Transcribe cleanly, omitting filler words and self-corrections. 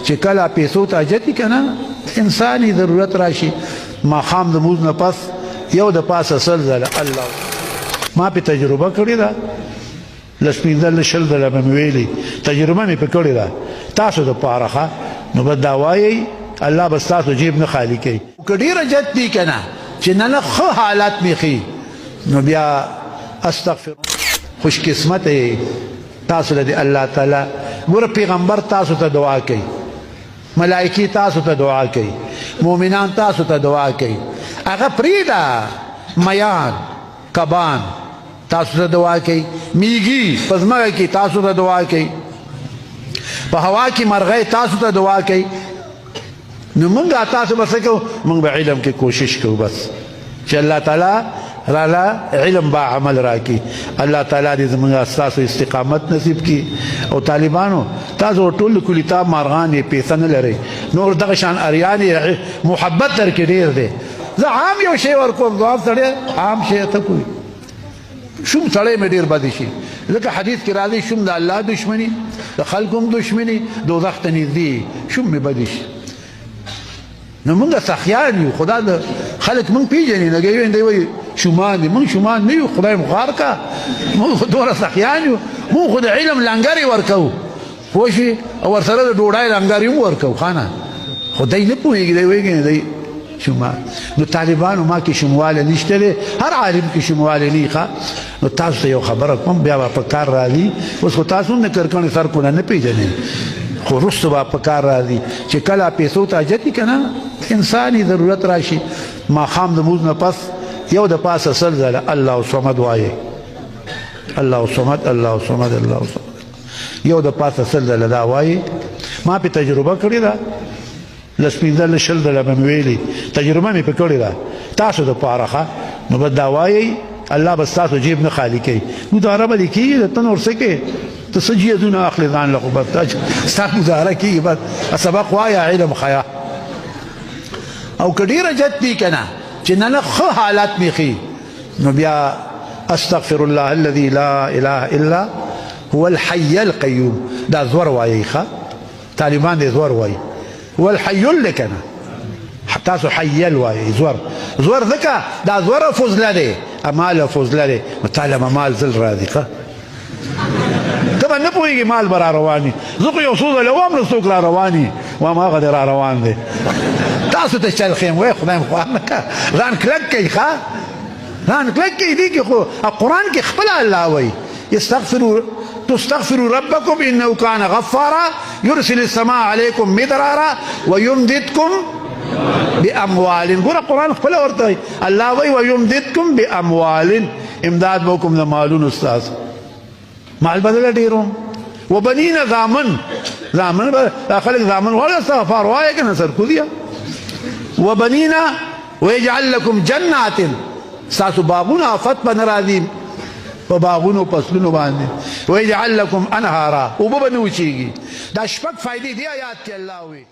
چې کله پیسو ته حاجت کنه انساني ضرورت راشي ماښام د مونځ نه پس یو د پاسه سل ځله الله ما په تجربه کړې ده لس پنځه شل ځله به مې ویلي تجربه مې په کړې ده تاسو دپاره نو به دا وایئ الله به ستاسو جیب نه خالي کوي که ډېره جد دي که نه چې نه ښه حالات مې ښي نو بیا استغفر خوش قسمت تاسو له د الله تعالی ګوره پیغمبر تاسو ته دعا کوي ملائکی تاسو ته دعا کوي مؤمنان تاسو ته دعا کوي هغه پرېږده میان کبان تاسو ته دعا کوي میږي په ځمکه کې تاسو ته دعا کوي په هوا کې مرغۍ تاسو ته دعا کوي نو موږ تاسو به څه کوو موږ به علم کې کوشش کوو بس چې الله تعالی راله علم با عمل راکړي الله تعالی دې زموږ ستاسو استقامت نصیب کړي او طالبانو تاسو ټول کلیتاب مارغان یې پیسه نه لرئ نور دغه شان اریان یې محبت درکې ډېر دی زه عام یو شی ورکوم ځواب سړی عام شی ته کوي شوم سړی مې ډېر بد شي ځکه حدیث کې راځي شوم د الله دشمني د خلکو هم دشمني دوزخ ته نږدې شوم مې بد شي نو موږ سخیان یو خدا د خلک موږ پیژني نه کوي دی وایي شومان دي موږ شومان نه یو خدای مو غار کا موږ دومره سخیان یو موږ خو د علم لنګرې ورکوو پوه شي او ورسره د ډوډۍ لنګرې هم ورکوو خانه خو دی نه پوهېږي دی وایي دی شومان نو طالبانو ما کې شمواله نشته دی هر عالم کې شمواله نه ښه نو تاسو ته یو خبره کوم بیا به په کار راځي اوس خو تاسو هم د کرکڼې سرکونه نه پیژنئ خو وروسته به په کار راځي چې کله پیسو ته حاجت وي که نه انساني ضرورت راشي ماښام د مونځ نه پس یو د پاسه سل ځله الله صمد وایئ الله صمد الله صمد الله صمد یو د پاسه سل ځله دا وایئ ما پې تجربه کړې ده لس پنځه شل ځله به مې ویلي تجربه مې پې کړې ده تاسو دپاره نو به دا وایئ الله به ستاسو جیب نه خالي کوي ګزاره به دې کېږي د ته نور څه کې ته څه جیزونه اخلې ځان له خو بس ستا ګزاره کېږي بس سبق وایه علم ښیه او که ډېره جد دي که نه چې نه ښه حالات مې ښي نو بیا استغفر الله الذي لا اله الا هو الحي القيوم دا زور وایي ښه طالبان دې زور وایي هو الحي اللي که نه تاسو حیل وایي زور ځکه دا زوره فضله دی امال فضله دی مطالبه مال زل راځي ښه ته به نه پوهېږي مال به را روان وي زه خو یو څو ځله وم نو څوک را روان وي وایم هغه دې را روان دی تاسو ته چل خیم وای خدای مو خوار نه که ځان کلک کوي ښه ځان کلک کوي دې کې خو قرآن کې خپله الله وایي تستغفروا ربكم انه كان غفارا يرسل السماء عليكم مدرارا ويمددكم باموال ګوره قرآن خپله ورته وایي الله وایي ويمددكم باموال امداد به وکړم د مالونو ستاسو مال بدله ډېروم وبنین زامن به خلک زامن وایي استغفار وایه که نه سرکوزیه وبنین ويجعل لكم جنات ستاسو باغونه آفت به نه راځي په باغونو فصلونو باندې ويجعل لكم انهارا اوبه به نه وچېږي دا شپږ فایدې دې آیات کې الله وایي